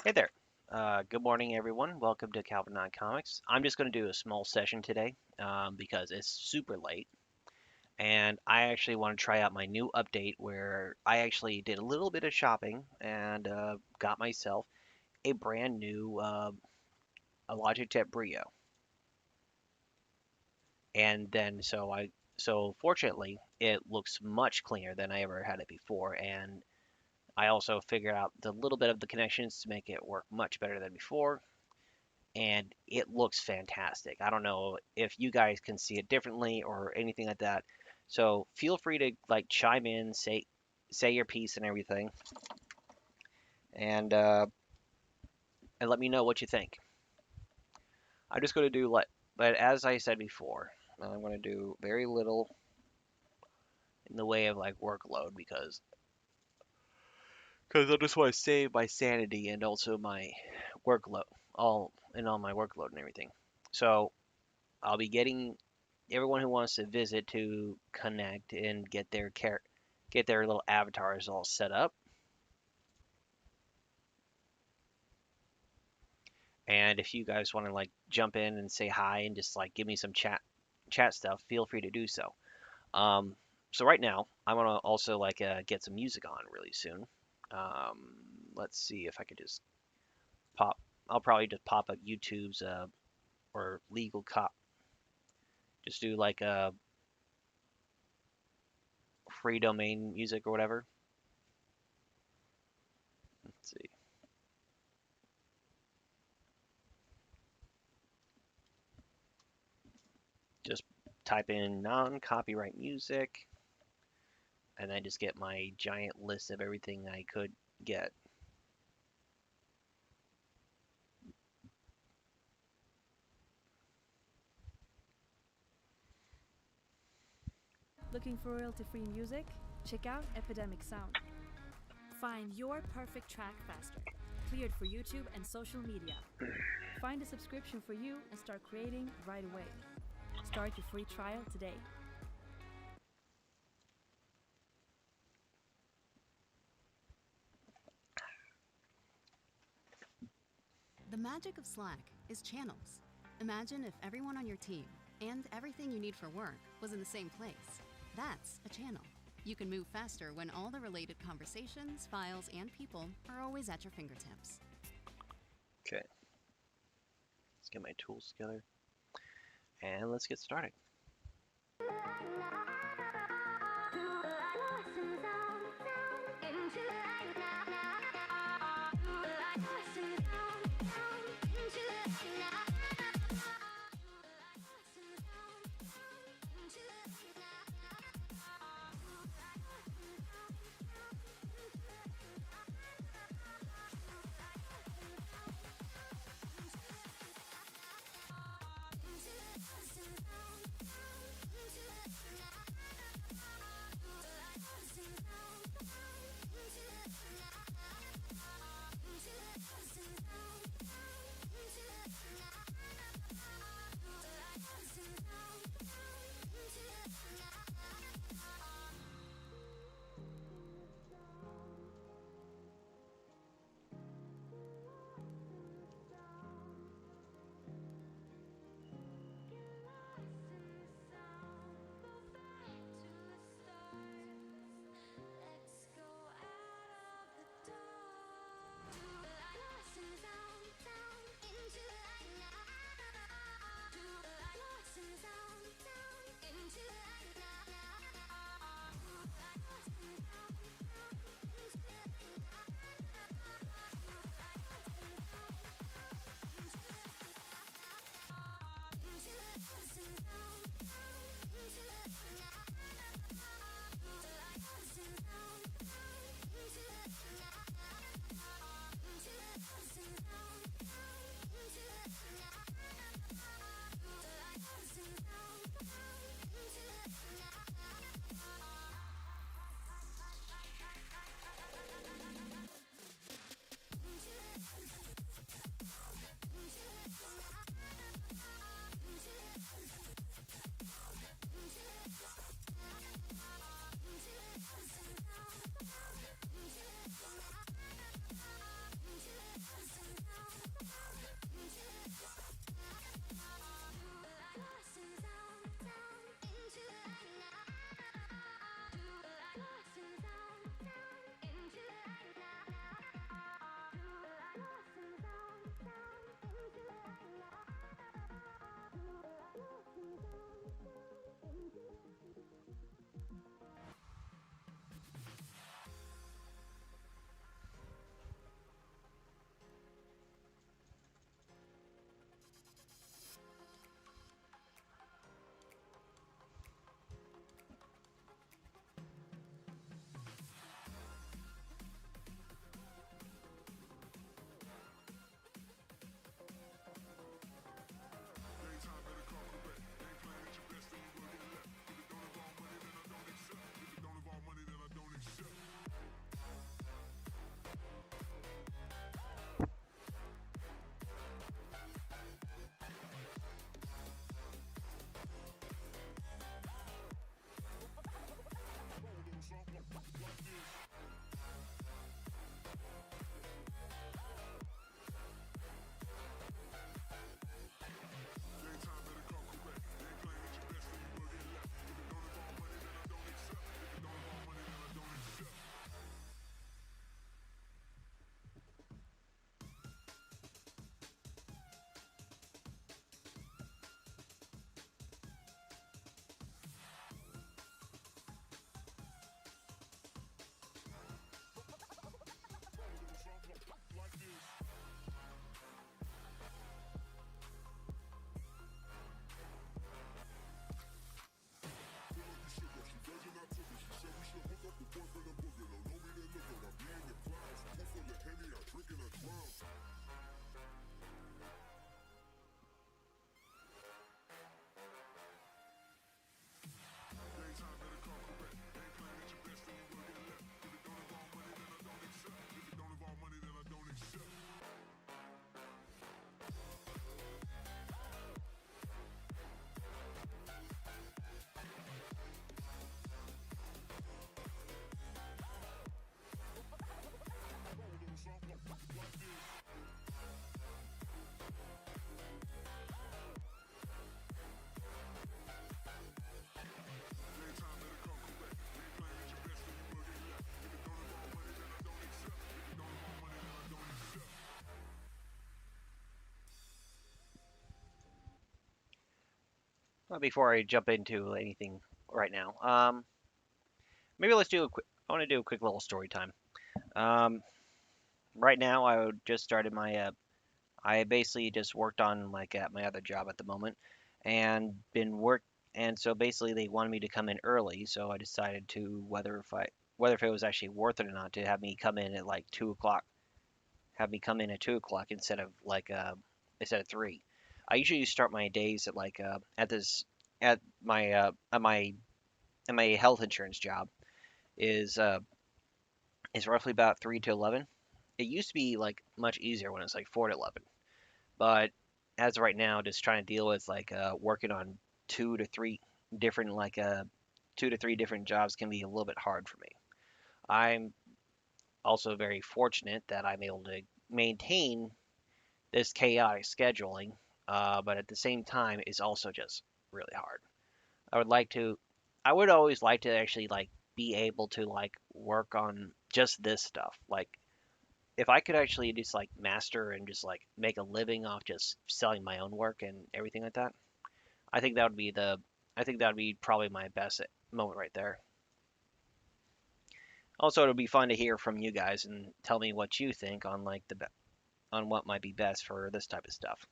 Hey there. Good morning, everyone. Welcome to Nye Comics. I'm just going to do a small session today because it's super late, and I actually want to try out my new update where I actually did a little bit of shopping and got myself a brand new a Logitech Brio. And then so fortunately it looks much cleaner than I ever had it before, and I also figured out the little bit of the connections to make it work much better than before. And it looks fantastic. I don't know if you guys can see it differently or anything like that. So feel free to like chime in, say your piece and everything, and uh, and let me know what you think. I'm just going to do but as I said before, I'm going to do very little in the way of like workload because I just want to save my sanity and also my workload, all my workload and everything. So I'll be getting everyone who wants to visit to connect and get their little avatars all set up. And if you guys want to like jump in and say hi and just like give me some chat stuff, feel free to do so. Um, so right now, I want to also like get some music on really soon. Um, let's see if I could just pop. I'll probably just pop up YouTube's or legal cop. Just do like a free domain music or whatever. Let's see. Just type in non-copyright music, and then just get my giant list of everything I could get. Looking for royalty-free music? Check out Epidemic Sound. Find your perfect track faster. Cleared for YouTube and social media. Find a subscription for you and start creating right away. Start your free trial today. The magic of Slack is channels. Imagine if everyone on your team and everything you need for work was in the same place. That's a channel. You can move faster when all the related conversations, files, and people are always at your fingertips. Okay, let's get my tools together, and let's get started. Before I jump into anything right now, maybe let's do a quick. I want to do a quick little story time. Um, right now, I just started my. I basically just worked on like at my other job at the moment, and been work. And so basically, they wanted me to come in early, so I decided to whether if it was actually worth it or not to have me come in at like 2 o'clock. Have me come in at 2 o'clock instead of 3. I usually start my days at like at my health insurance job is uh, is roughly about 3 to 11. It used to be like much easier when it's like 4 to 11, but as of right now, just trying to deal with like working on two to three different like 2 to 3 different jobs can be a little bit hard for me. I'm also very fortunate that I'm able to maintain this chaotic scheduling, but at the same time, it's also just really hard. I would like to, I would always like to actually like be able to like work on just this stuff. Like if I could actually just like master and just like make a living off just selling my own work and everything like that, I think that would be I think that would be probably my best moment right there. Also, it'll be fun to hear from you guys and tell me what you think on like on what might be best for this type of stuff.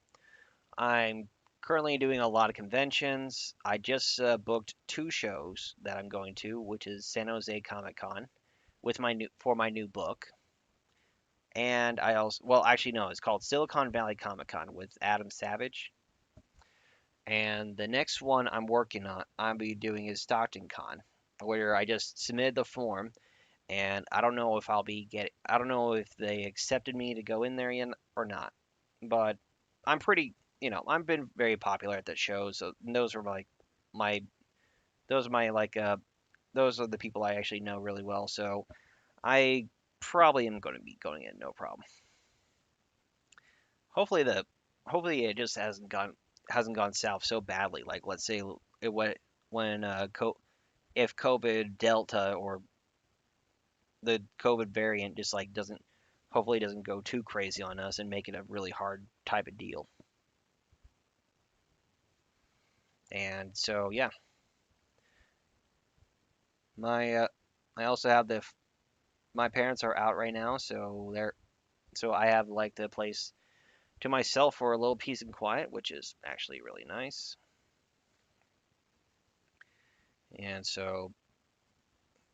I'm currently doing a lot of conventions. I just booked 2 shows that I'm going to, which is San Jose Comic Con with my new book, and I also well actually no, it's called Silicon Valley Comic Con with Adam Savage. And the next one I'm working on, I'll be doing is Stockton Con, where I just submitted the form, and I don't know if I don't know if they accepted me to go in there yet or not, but I'm pretty, I've been very popular at that show, so those are like my, those are my like, those are the people I actually know really well, so I probably am going to be going in no problem. Hopefully hopefully it just hasn't gone south so badly. Like let's say it went when if COVID Delta or the COVID variant just like doesn't hopefully doesn't go too crazy on us and make it a really hard type of deal. And so yeah, My I also have my parents are out right now, so I have like the place to myself for a little peace and quiet, which is actually really nice. And so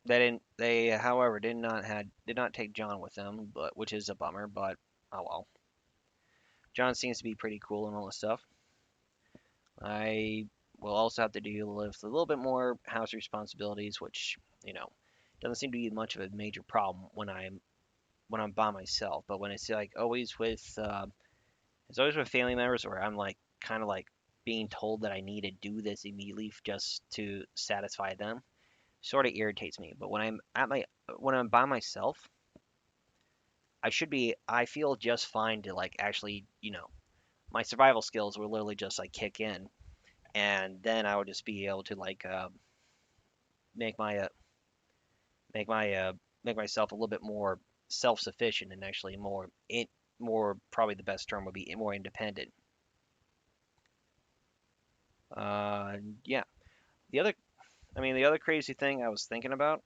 they however did not take John with them, but which is a bummer, but oh well. John seems to be pretty cool and all this stuff. I will also have to deal with a little bit more house responsibilities, which, you know, doesn't seem to be much of a major problem when I'm by myself. But when it's like always with it's always with family members where I'm like kind of like being told that I need to do this immediately just to satisfy them, sort of irritates me. But when I'm by myself, I feel just fine to like actually, my survival skills will literally just like kick in, and then I would just be able to like make my make my make myself a little bit more self-sufficient and actually more probably the best term would be more independent. Yeah. The other the other crazy thing I was thinking about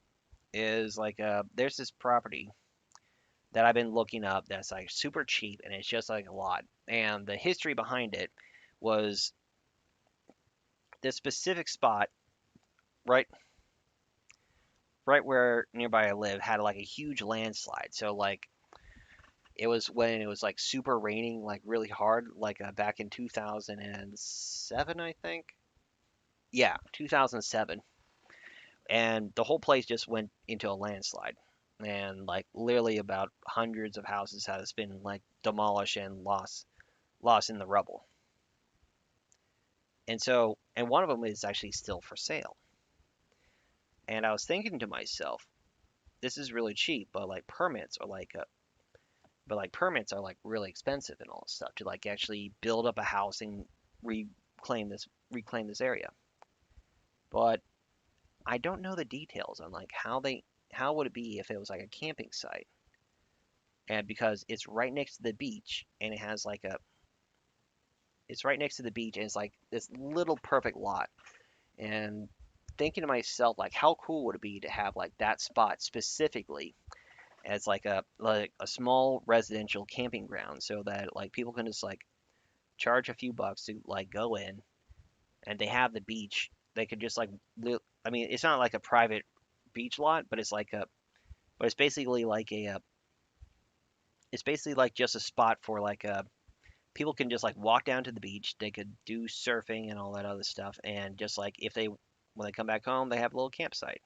is like there's this property that I've been looking up that's like super cheap and it's just like a lot. And the history behind it was this specific spot right right where nearby I live had like a huge landslide. So like it was when it was like super raining like really hard like back in 2007 I think. Yeah, 2007. And the whole place just went into a landslide. And like literally about hundreds of houses has been like demolished and lost in the rubble. And one of them is actually still for sale. And I was thinking to myself, this is really cheap, but like permits are like really expensive and all this stuff to like actually build up a house and reclaim this area. But I don't know the details on like how would it be if it was like a camping site, and because it's right next to the beach and it's like this little perfect lot. And thinking to myself like how cool would it be to have like that spot specifically as like a small residential camping ground so that like people can just like charge a few bucks to like go in, and they have the beach. They could just like I mean it's not like a private beach lot, but it's basically like it's basically like just a spot for like people can just like walk down to the beach. They could do surfing and all that other stuff, and just like if they when they come back home, they have a little campsite.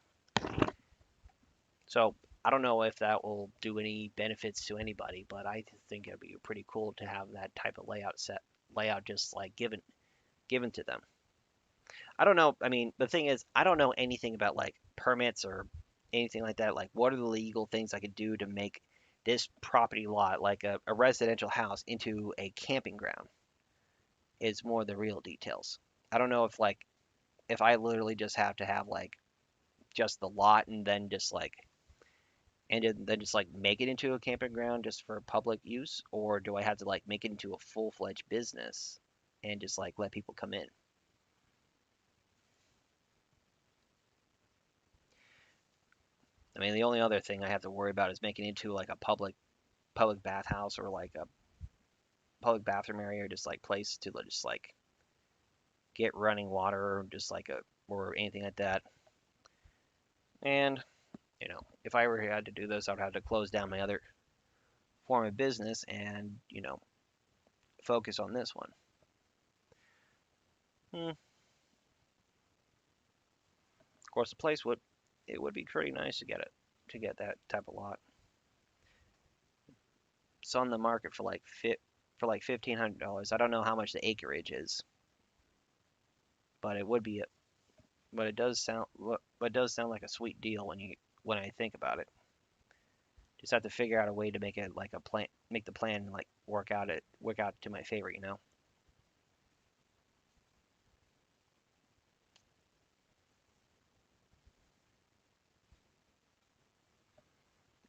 So I don't know if that will do any benefits to anybody, but I think it'd be pretty cool to have that type of layout just like given to them. I don't know. I mean, the thing is, I don't know anything about like permits or anything like that. Like, what are the legal things I could do to make this property lot, like a residential house, into a camping ground? Is more the real details. I don't know if I literally just have to have like just the lot and then then just like make it into a camping ground just for public use, or do I have to like make it into a full-fledged business and just like let people come in? I mean, the only other thing I have to worry about is making it into like a public bathhouse or like a public bathroom area or just like place to just like get running water or just like a or anything like that. And if I ever had to do this, I would have to close down my other form of business and focus on this one. Of course, the place would it would be pretty nice to get that type of lot. It's on the market for like $1,500. I don't know how much the acreage is, but it would be a, but it does sound like a sweet deal when I think about it. Just have to figure out a way to make it like a plan, make the plan like work out to my favor, you know.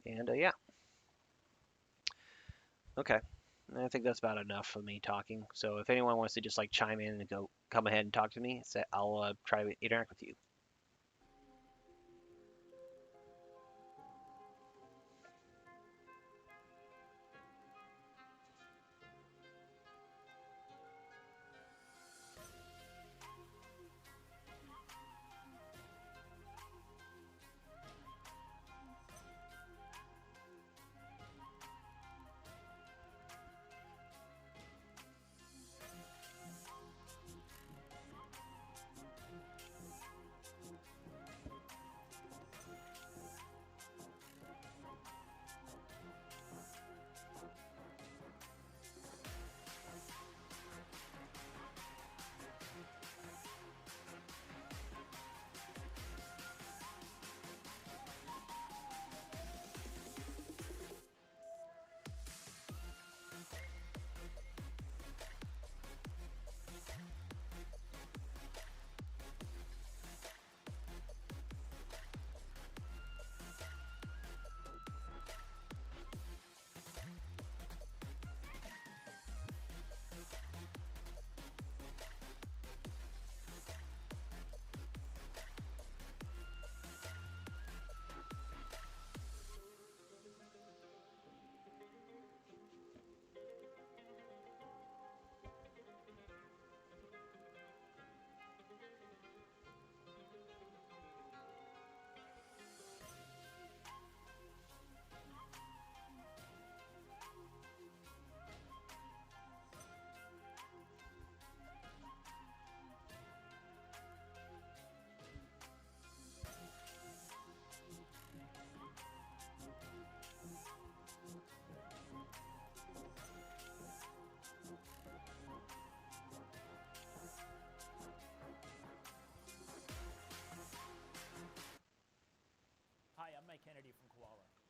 And yeah, okay. I think that's about enough for me talking. So if anyone wants to just like chime in and come ahead and talk to me, I'll try to interact with you.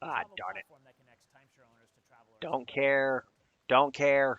a Ah, travel darn it. platform that connects timeshare owners to travelers Don't around the world. care. Don't care.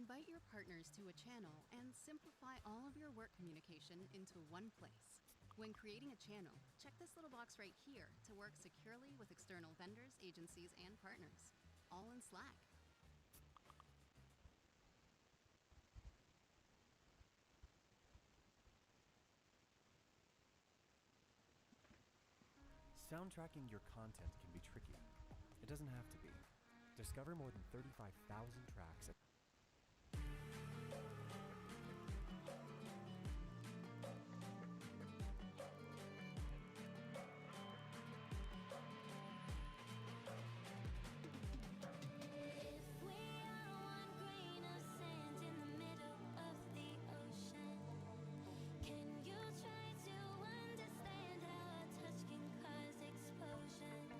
Invite your partners to a channel and simplify all of your work communication into one place. When creating a channel, check this little box right here to work securely with external vendors, agencies, and partners, all in Slack. Soundtracking your content can be tricky. It doesn't have to be. Discover more than 35,000 tracks at If we are one grain of sand in the middle of the ocean, can you try to understand how a touch can cause explosions?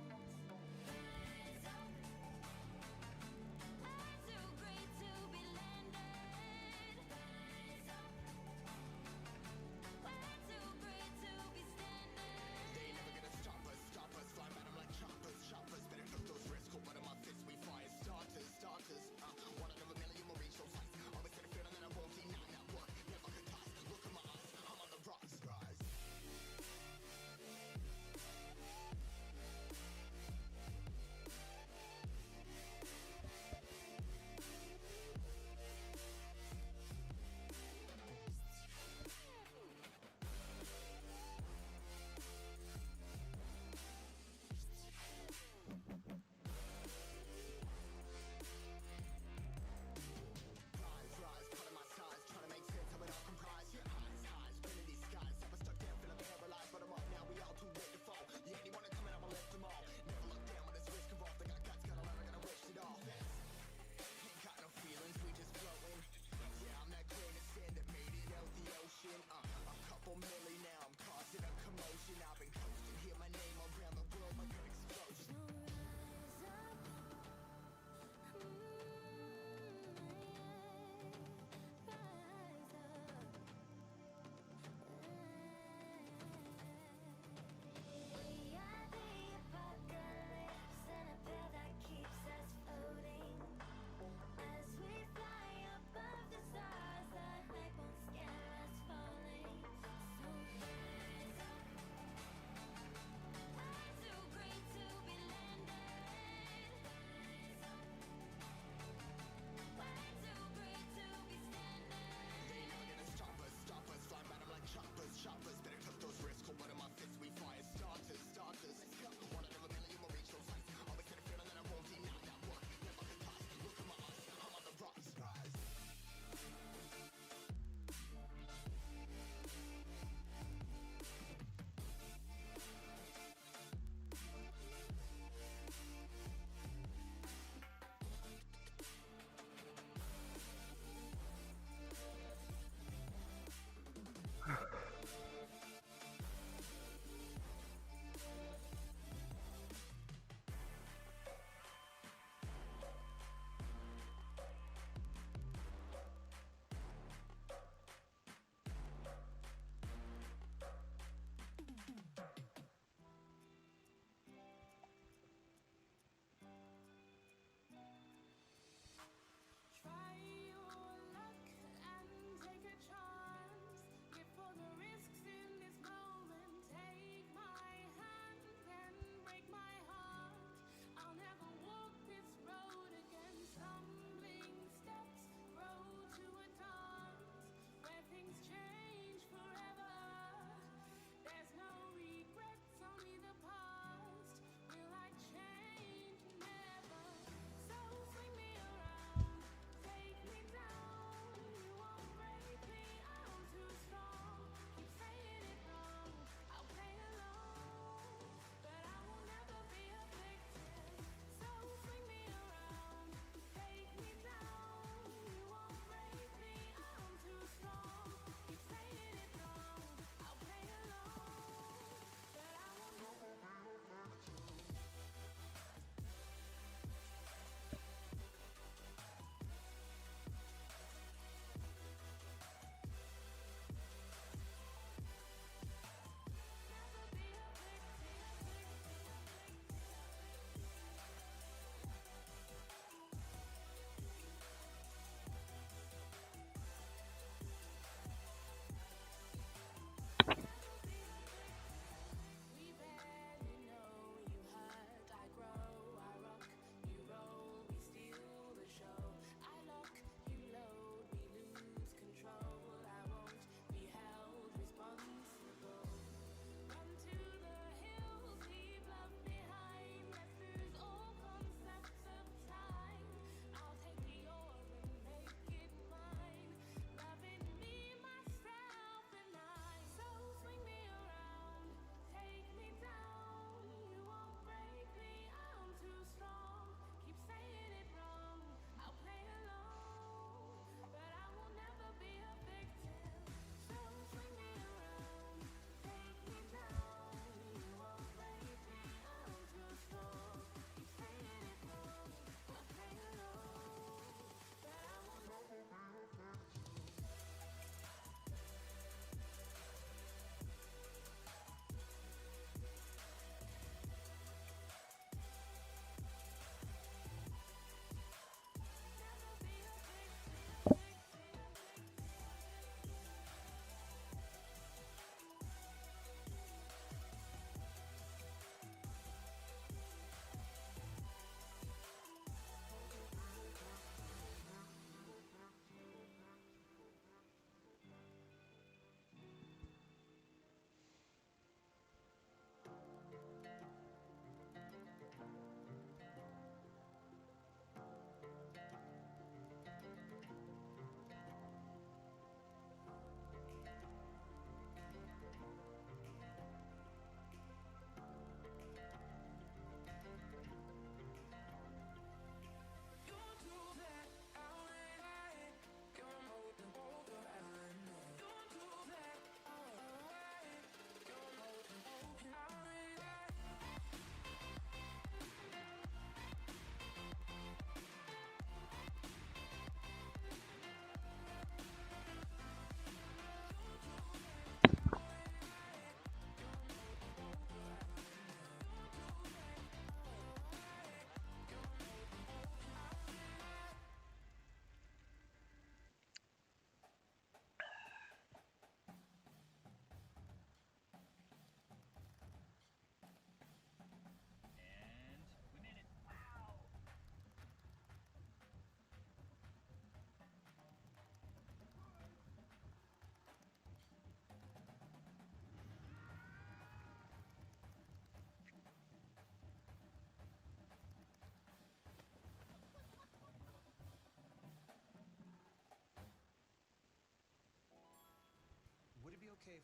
Eyes too great to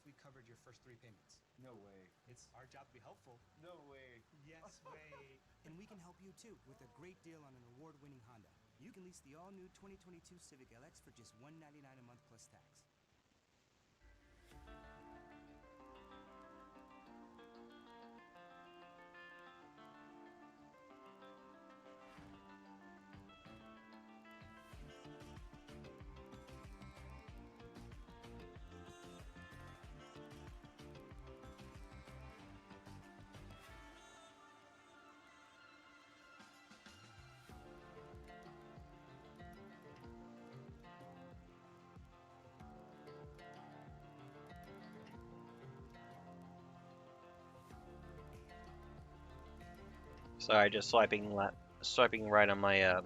if we covered your first 3 payments? No way. It's our job to be helpful. No way. Yes, way. And we can help you too with a great deal on an award-winning Honda. You can lease the all-new 2022 Civic LX for just $199 a month plus tax. Sorry, just swiping right on my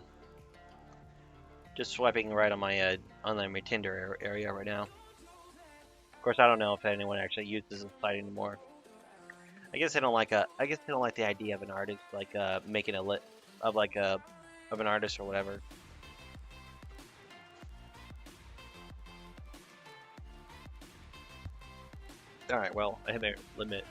just swiping right on my Tinder area right now. Of course, I don't know if anyone actually uses the site anymore. I guess they don't like the idea of an artist like making a lit of like a of an artist or whatever. All right, well, I hit my limit.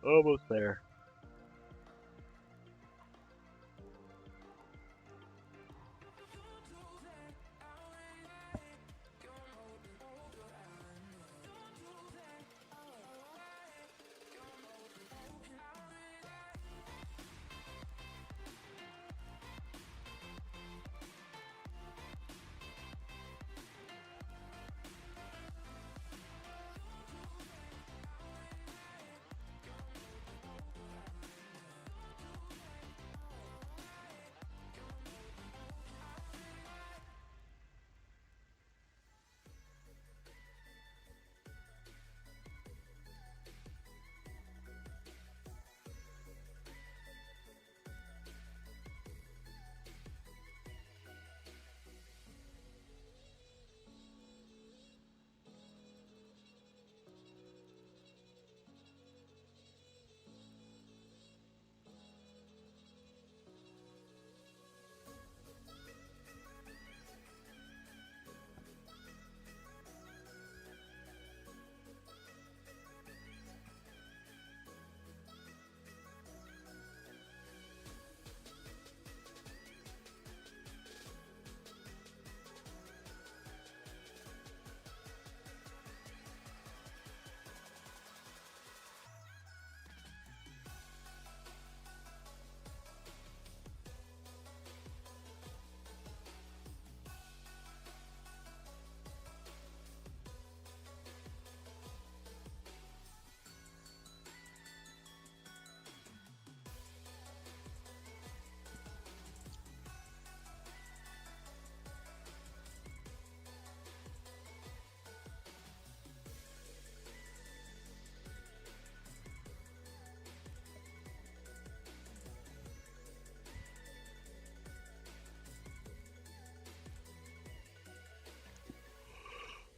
Almost there.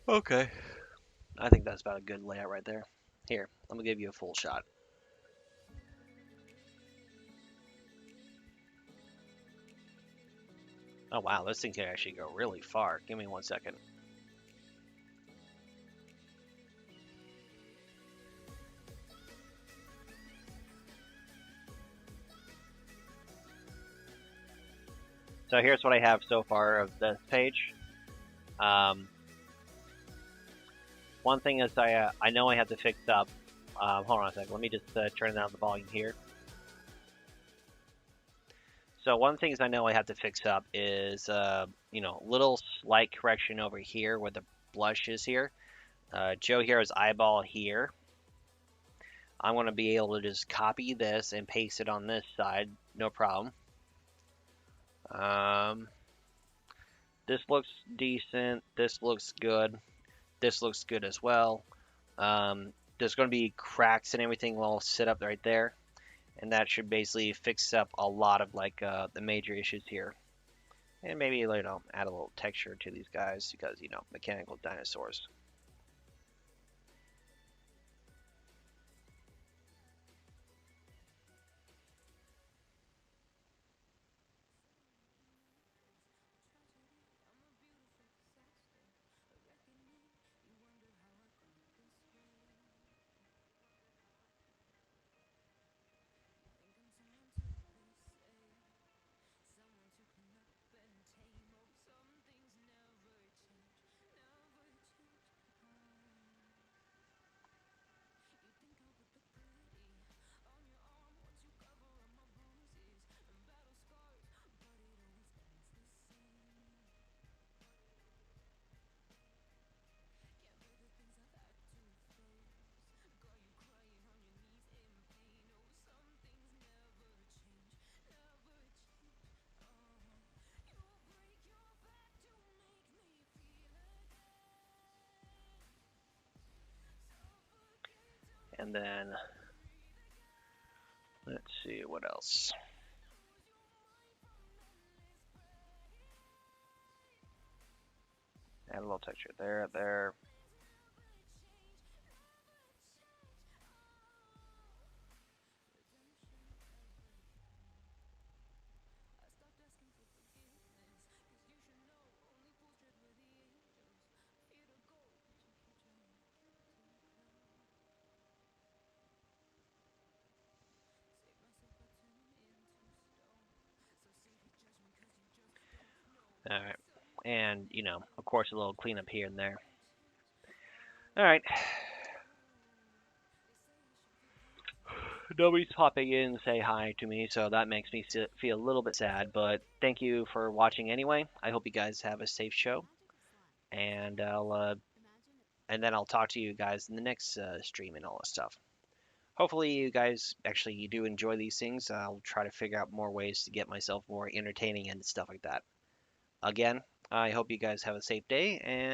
Okay. I think that's about a good layout right there. Here, I'm gonna give you a full shot. Oh wow, this thing can actually go really far. Give me 1 second. So here's what I have so far of this page. One thing is I know I have to fix up. Hold on a second. Let me just turn down the volume here. So one of the things I know I have to fix up is little slight correction over here where the blush is here. Joe Hero's eyeball here. I'm going to be able to just copy this and paste it on this side, no problem. This looks decent. This looks good. This looks good as well. There's going to be cracks and everything will sit up right there, and that should basically fix up a lot of like the major issues here. And maybe add a little texture to these guys because mechanical dinosaurs. And then let's see what else. Add a little texture there. All right. And, of course, a little cleanup here and there. All right. Nobody's popping in to say hi to me, so that makes me feel a little bit sad. But thank you for watching anyway. I hope you guys have a safe show, and I'll talk to you guys in the next stream and all that stuff. Hopefully, you guys actually do enjoy these things. I'll try to figure out more ways to get myself more entertaining and stuff like that. Again, I hope you guys have a safe day and